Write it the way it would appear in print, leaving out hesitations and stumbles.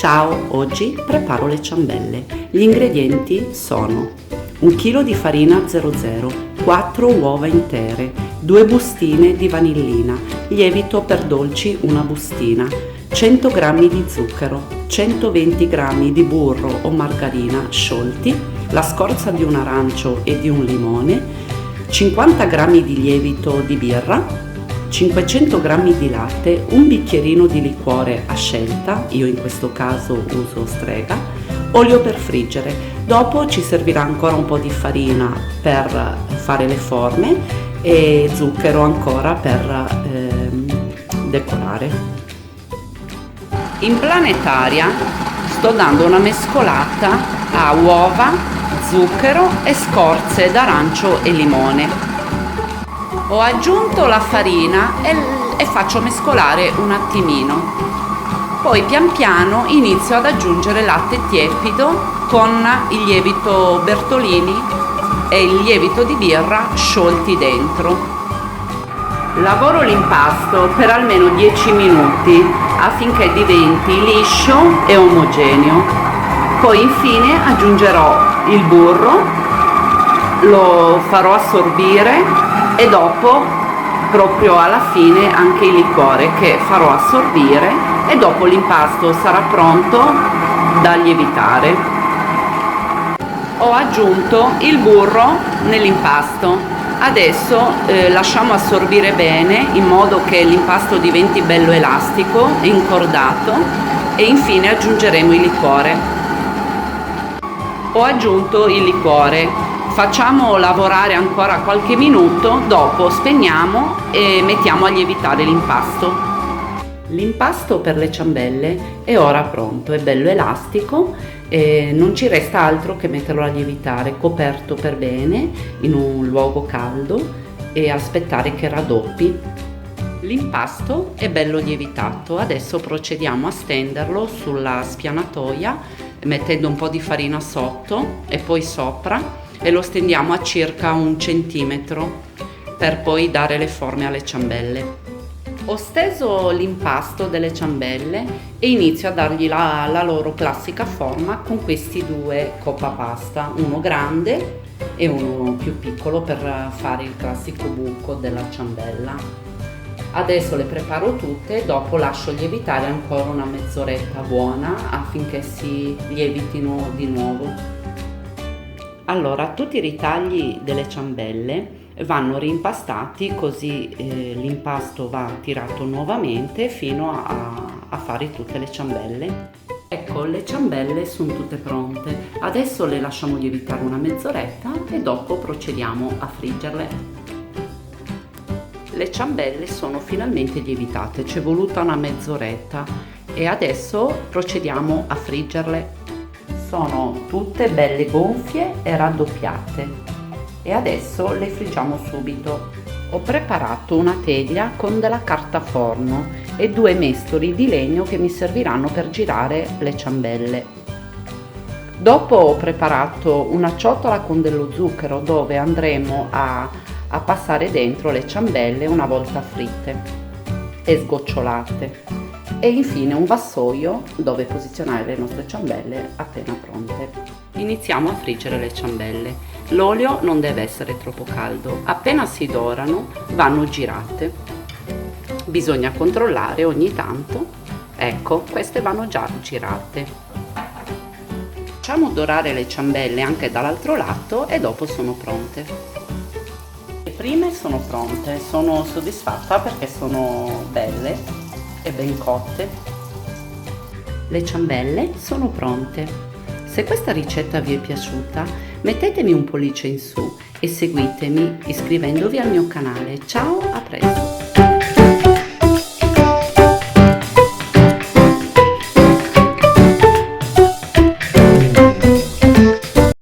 Ciao, oggi preparo le ciambelle. Gli ingredienti sono 1 kg di farina 00, 4 uova intere, 2 bustine di vanillina, lievito per dolci una bustina, 100 g di zucchero, 120 g di burro o margarina sciolti, la scorza di un arancio e di un limone, 50 g di lievito di birra, 500 g di latte, un bicchierino di liquore a scelta, io in questo caso uso Strega, olio per friggere. Dopo ci servirà ancora un po' di farina per fare le forme e zucchero ancora per decorare. In planetaria sto dando una mescolata a uova, zucchero e scorze d'arancio e limone. Ho aggiunto la farina e faccio mescolare un attimino. Poi pian piano inizio ad aggiungere latte tiepido con il lievito Bertolini e il lievito di birra sciolti dentro. Lavoro l'impasto per almeno 10 minuti affinché diventi liscio e omogeneo. Poi infine aggiungerò il burro, lo farò assorbire e dopo proprio alla fine anche il liquore che farò assorbire e dopo l'impasto sarà pronto da lievitare. Ho aggiunto il burro nell'impasto. Adesso lasciamo assorbire bene in modo che l'impasto diventi bello elastico e incordato e infine aggiungeremo il liquore. Ho aggiunto il liquore. Facciamo lavorare ancora qualche minuto, dopo spegniamo e mettiamo a lievitare l'impasto. L'impasto per le ciambelle è ora pronto, è bello elastico e non ci resta altro che metterlo a lievitare coperto per bene in un luogo caldo e aspettare che raddoppi. L'impasto è bello lievitato, adesso procediamo a stenderlo sulla spianatoia mettendo un po' di farina sotto e poi sopra e lo stendiamo a circa 1 centimetro per poi dare le forme alle ciambelle. Ho steso l'impasto delle ciambelle e inizio a dargli la loro classica forma con questi due coppa pasta, uno grande e uno più piccolo per fare il classico buco della ciambella. Adesso le preparo tutte e dopo lascio lievitare ancora una mezz'oretta buona affinché si lievitino di nuovo. Allora, tutti i ritagli delle ciambelle vanno rimpastati così l'impasto va tirato nuovamente fino a fare tutte le ciambelle. Ecco, le ciambelle sono tutte pronte. Adesso le lasciamo lievitare una mezz'oretta e dopo procediamo a friggerle. Le ciambelle sono finalmente lievitate, ci è voluta una mezz'oretta e adesso procediamo a friggerle. Sono tutte belle gonfie e raddoppiate e adesso le friggiamo subito. Ho preparato una teglia con della carta forno e 2 mestoli di legno che mi serviranno per girare le ciambelle. Dopo ho preparato una ciotola con dello zucchero dove andremo a passare dentro le ciambelle una volta fritte e sgocciolate. E infine un vassoio dove posizionare le nostre ciambelle appena pronte. Iniziamo a friggere le ciambelle. L'olio non deve essere troppo caldo, appena si dorano vanno girate. Bisogna controllare ogni tanto. Ecco, queste vanno già girate. Facciamo dorare le ciambelle anche dall'altro lato e dopo sono pronte. Le prime sono pronte, sono soddisfatta perché sono belle e ben cotte. Le ciambelle sono pronte. Se questa ricetta vi è piaciuta, mettetemi un pollice in su e seguitemi iscrivendovi al mio canale. Ciao, a presto!